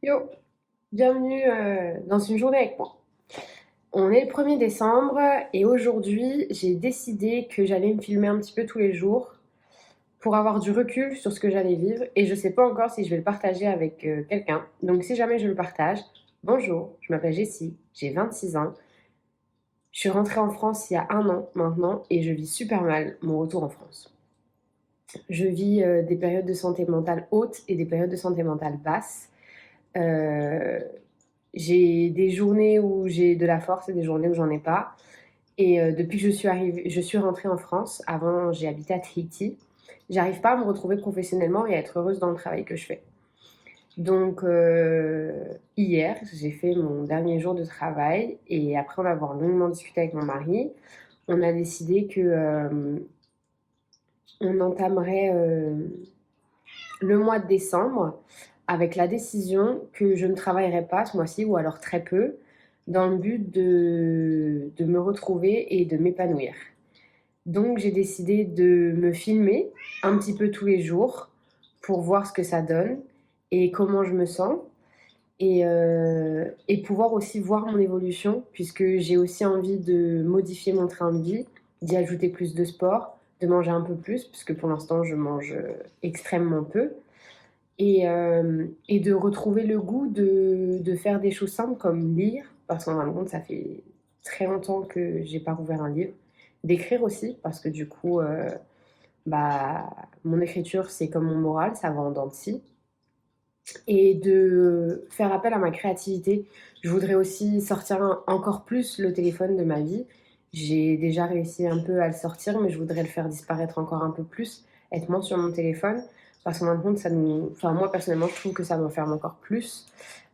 Yo, bienvenue dans une journée avec moi. On est le 1er décembre et aujourd'hui j'ai décidé que j'allais me filmer un petit peu tous les jours pour avoir du recul sur ce que j'allais vivre et je sais pas encore si je vais le partager avec quelqu'un. Donc si jamais je le partage, bonjour, je m'appelle Jessie, j'ai 26 ans. Je suis rentrée en France il y a un an maintenant et je vis super mal mon retour en France. Je vis des périodes de santé mentale hautes et des périodes de santé mentale basses. Euh, J'ai des journées où j'ai de la force et des journées où j'en ai pas. Et depuis que je suis rentrée en France, avant j'ai habité à Tahiti, j'arrive pas à me retrouver professionnellement et à être heureuse dans le travail que je fais. Donc hier, j'ai fait mon dernier jour de travail et après en avoir longuement discuté avec mon mari, on a décidé que on entamerait le mois de décembre avec la décision que je ne travaillerai pas ce mois-ci ou alors très peu dans le but de me retrouver et de m'épanouir. Donc j'ai décidé de me filmer un petit peu tous les jours pour voir ce que ça donne et comment je me sens et pouvoir aussi voir mon évolution puisque j'ai aussi envie de modifier mon train de vie, d'y ajouter plus de sport, de manger un peu plus puisque pour l'instant je mange extrêmement peu et de retrouver le goût de faire des choses simples comme lire, parce qu'en fin de compte, ça fait très longtemps que j'ai pas rouvert un livre. D'écrire aussi, parce que du coup, bah, mon écriture, c'est comme mon moral, ça va en dents de scie. Et de faire appel à ma créativité. Je voudrais aussi sortir encore plus le téléphone de ma vie. J'ai déjà réussi un peu à le sortir, mais je voudrais le faire disparaître encore un peu plus, être moins sur mon téléphone. Parce qu'en fin de compte, enfin, moi personnellement, je trouve que ça m'enferme encore plus.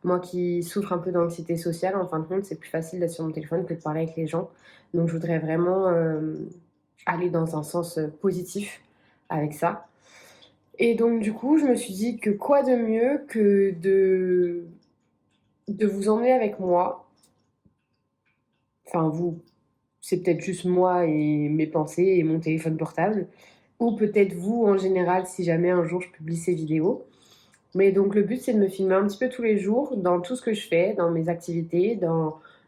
Moi qui souffre un peu d'anxiété sociale, en fin de compte, c'est plus facile d'être sur mon téléphone que de parler avec les gens. Donc je voudrais vraiment aller dans un sens positif avec ça. Et donc, du coup, je me suis dit que quoi de mieux que de vous emmener avec moi. Enfin, vous, c'est peut-être juste moi et mes pensées et mon téléphone portable. Ou peut-être vous en général, si jamais un jour je publie ces vidéos. Mais donc, le but, c'est de me filmer un petit peu tous les jours dans tout ce que je fais, dans mes activités,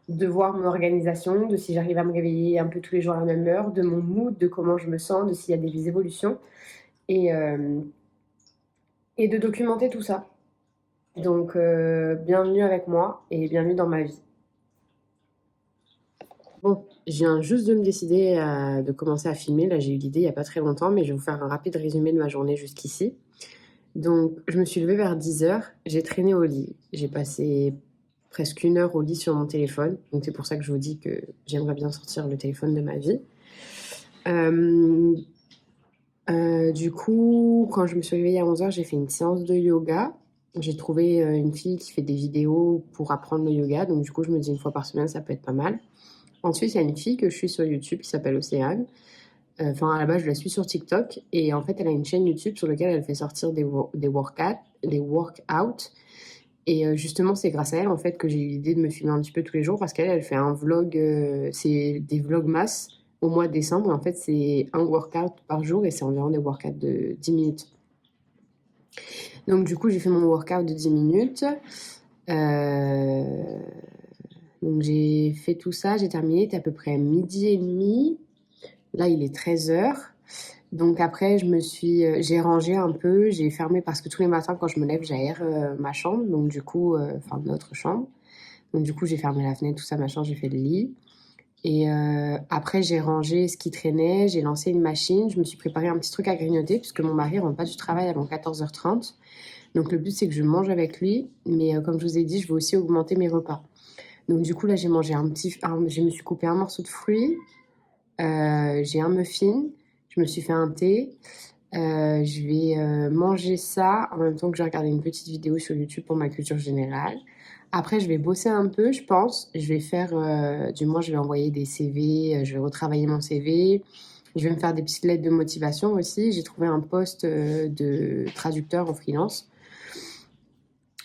de voir mon organisation, de si j'arrive à me réveiller un peu tous les jours à la même heure, de mon mood, de comment je me sens, de s'il y a des évolutions. Et, euh, et de documenter tout ça. Donc, bienvenue avec moi et bienvenue dans ma vie. Bon, je viens juste de me décider de commencer à filmer. Là, j'ai eu l'idée il n'y a pas très longtemps, mais je vais vous faire un rapide résumé de ma journée jusqu'ici. Donc, je me suis levée vers 10 heures. J'ai traîné au lit. J'ai passé presque 1 heure au lit sur mon téléphone. Donc, c'est pour ça que je vous dis que j'aimerais bien sortir le téléphone de ma vie. Euh, du coup, quand je me suis réveillée à 11 heures, j'ai fait une séance de yoga. J'ai trouvé une fille qui fait des vidéos pour apprendre le yoga. Donc, du coup, je me dis une fois par semaine, ça peut être pas mal. Ensuite, il y a une fille que je suis sur YouTube qui s'appelle Océane. Enfin, à la base, je la suis sur TikTok. Et en fait, elle a une chaîne YouTube sur laquelle elle fait sortir des workouts. Et justement, c'est grâce à elle, en fait, que j'ai eu l'idée de me filmer un petit peu tous les jours parce qu'elle, elle fait un vlog, c'est des vlogmas au mois de décembre. En fait, c'est un workout par jour et c'est environ des workouts de 10 minutes. Donc, du coup, j'ai fait mon workout de 10 minutes. Euh, donc, j'ai fait tout ça, j'ai terminé, c'était à peu près 12h30. Là, il est 13h. Donc après, j'ai rangé un peu, j'ai fermé parce que tous les matins quand je me lève, j'aère ma chambre, donc du coup, enfin notre chambre. Donc du coup, j'ai fermé la fenêtre, tout ça, machin, j'ai fait le lit. Et après, j'ai rangé ce qui traînait, j'ai lancé une machine, je me suis préparé un petit truc à grignoter puisque mon mari rentre pas du travail avant 14h30. Donc le but, c'est que je mange avec lui, mais comme je vous ai dit, je veux aussi augmenter mes repas. Donc du coup, là, j'ai mangé je me suis coupé un morceau de fruit, j'ai un muffin, je me suis fait un thé. Je vais manger ça en même temps que je vais regarder une petite vidéo sur YouTube pour ma culture générale. Après, je vais bosser un peu, je pense. Je vais faire, du moins, je vais envoyer des CV, je vais retravailler mon CV. Je vais me faire des petites lettres de motivation aussi. J'ai trouvé un poste de traducteur en freelance.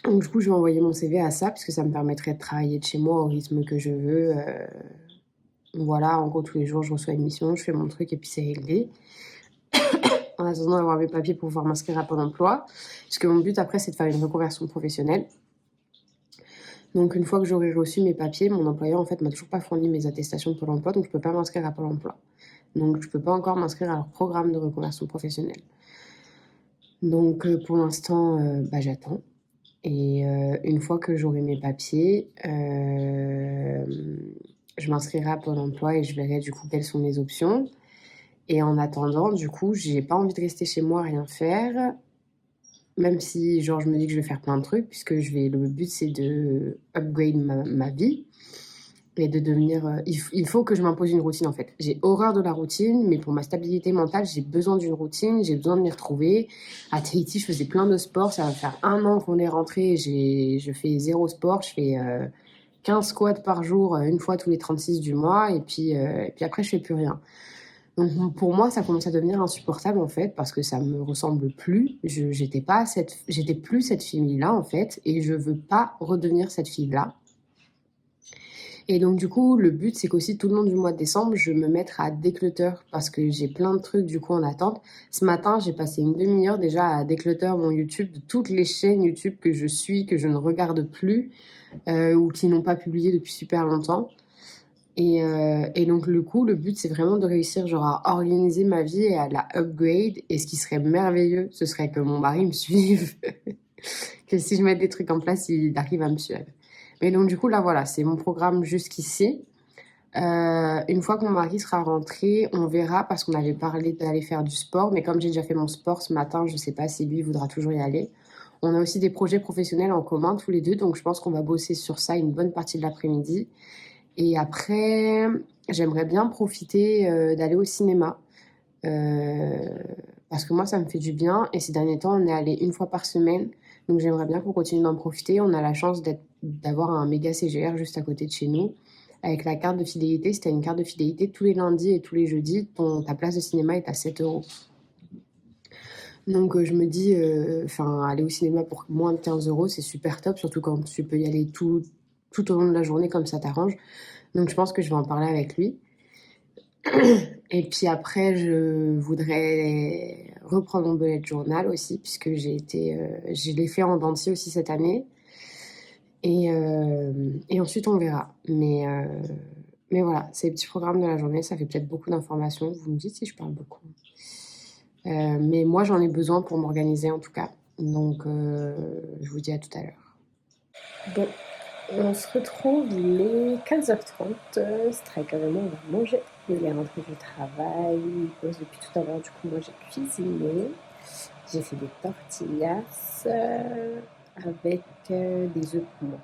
Donc, du coup, je vais envoyer mon CV à ça, puisque ça me permettrait de travailler de chez moi au rythme que je veux. Voilà, en gros, tous les jours, je reçois une mission, je fais mon truc et puis c'est réglé. En attendant d'avoir mes papiers pour pouvoir m'inscrire à Pôle emploi. Parce que mon but après, c'est de faire une reconversion professionnelle. Donc une fois que j'aurai reçu mes papiers, mon employeur en fait m'a toujours pas fourni mes attestations de Pôle emploi, donc je peux pas m'inscrire à Pôle emploi. Donc je peux pas encore m'inscrire à leur programme de reconversion professionnelle. Donc pour l'instant, j'attends. Et une fois que j'aurai mes papiers, je m'inscrirai à Pôle emploi et je verrai du coup quelles sont mes options. Et en attendant, du coup, j'ai pas envie de rester chez moi à rien faire. Même si, genre, je me dis que je vais faire plein de trucs, puisque le but, c'est de upgrade ma vie et de devenir. Il faut que je m'impose une routine, en fait. J'ai horreur de la routine, mais pour ma stabilité mentale, j'ai besoin d'une routine, j'ai besoin de m'y retrouver. À Tahiti, je faisais plein de sport. Ça va faire 1 an qu'on est rentré. Je fais 0 sport. Je fais 15 squats par jour, une fois tous les 36 du mois. Et puis après, je fais plus rien. Donc pour moi, ça commence à devenir insupportable en fait parce que ça me ressemble plus. J'étais plus cette fille-là en fait et je veux pas redevenir cette fille-là. Et donc du coup, le but c'est qu'aussi tout le long du mois de décembre, je me mette à declutter parce que j'ai plein de trucs du coup en attente. Ce matin, j'ai passé une demi-heure déjà à declutter mon YouTube de toutes les chaînes YouTube que je suis, que je ne regarde plus ou qui n'ont pas publié depuis super longtemps. Et donc, le coup, le but, c'est vraiment de réussir genre, à organiser ma vie et à la upgrade. Et ce qui serait merveilleux, ce serait que mon mari me suive. Que si je mets des trucs en place, il arrive à me suivre. Mais donc, du coup, là, voilà, c'est mon programme jusqu'ici. Une fois que mon mari sera rentré, on verra parce qu'on avait parlé d'aller faire du sport. Mais comme j'ai déjà fait mon sport ce matin, je ne sais pas si lui voudra toujours y aller. On a aussi des projets professionnels en commun tous les deux. Donc, je pense qu'on va bosser sur ça une bonne partie de l'après-midi. Et après, j'aimerais bien profiter d'aller au cinéma. Parce que moi, ça me fait du bien. Et ces derniers temps, on est allé une fois par semaine. Donc j'aimerais bien qu'on continue d'en profiter. On a la chance d'avoir un méga CGR juste à côté de chez nous. Avec la carte de fidélité, c'était une carte de fidélité tous les lundis et tous les jeudis. Ta place de cinéma est à 7 euros. Donc je me dis, aller au cinéma pour moins de 15 euros, c'est super top. Surtout quand tu peux y aller tout au long de la journée comme ça t'arrange. Donc je pense que je vais en parler avec lui. Et puis après, je voudrais reprendre mon bullet journal aussi, puisque je l'ai fait en dentier aussi cette année. Et ensuite, on verra. Mais voilà, c'est le petit programme de la journée. Ça fait peut-être beaucoup d'informations. Vous me dites si je parle beaucoup. Mais moi, j'en ai besoin pour m'organiser en tout cas. Donc, je vous dis à tout à l'heure. Bon, on se retrouve, il est 15h30. Strike, vraiment, on va manger. Il est rentré du travail, il pose depuis tout à l'heure. Du coup, moi, j'ai cuisiné. J'ai fait des tortillas avec des œufs pour moi.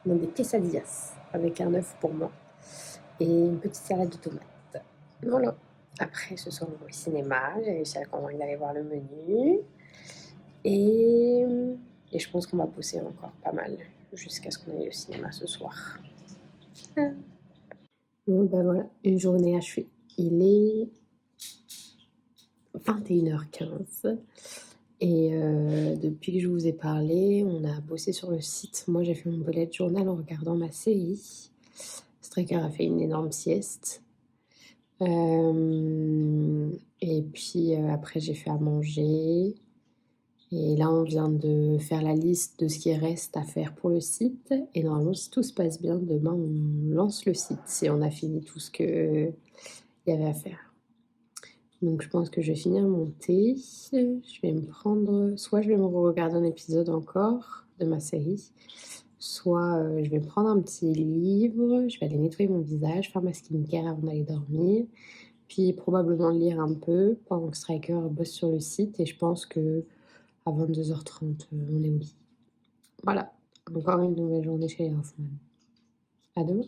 Non, des quesadillas avec un œuf pour moi. Et une petite salade de tomates. Voilà. Après, ce soir, on va au cinéma. J'ai réussi à convaincre d'aller voir le menu. Et je pense qu'on va bosser encore pas mal jusqu'à ce qu'on aille au cinéma ce soir. Bon, voilà, une journée achevée. Il est 21h15. Et depuis que je vous ai parlé, on a bossé sur le site. Moi, j'ai fait mon bullet journal en regardant ma série. Striker a fait une énorme sieste. Et puis après, j'ai fait à manger. Et là, on vient de faire la liste de ce qui reste à faire pour le site. Et normalement, si tout se passe bien, demain, on lance le site si on a fini tout ce qu'il y avait à faire. Donc, je pense que je vais finir mon thé. Je vais me prendre... Soit je vais me regarder un épisode encore de ma série, soit je vais me prendre un petit livre, je vais aller nettoyer mon visage, faire ma skincare avant d'aller dormir, puis probablement lire un peu pendant que Striker bosse sur le site. Et je pense que à 22h30, on est au lit. Voilà, encore une nouvelle journée chez les Hoffman. À demain.